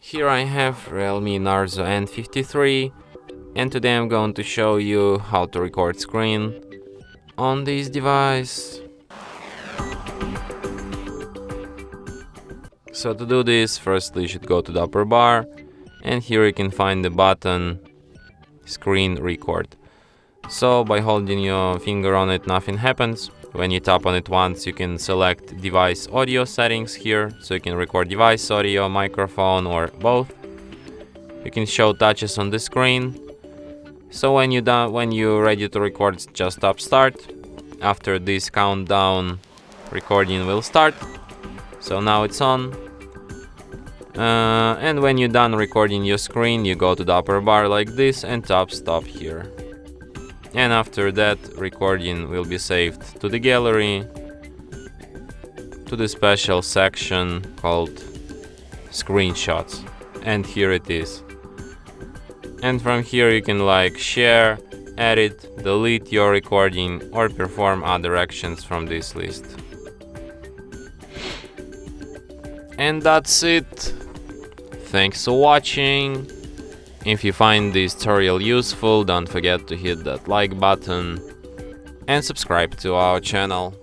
Here I have Realme Narzo N53, and today I'm going to show you how to record screen on this device. So to do this, firstly you should go to the upper bar, and here you can find the button Screen Record. So by holding your finger on it, nothing happens. When you tap on it once, you can select device audio settings here, so you can record device audio, microphone, or both. You can show touches on the screen. So when you're ready to record, just tap start. After this countdown, recording will start. So now it's on. And when you're done recording your screen, you go to the upper bar like this and tap stop here. And after that, recording will be saved to the gallery, to the special section called screenshots. And here it is. And from here you can share, edit, delete your recording, or perform other actions from this list. And that's it. Thanks for watching. If you find this tutorial useful, don't forget to hit that like button and subscribe to our channel.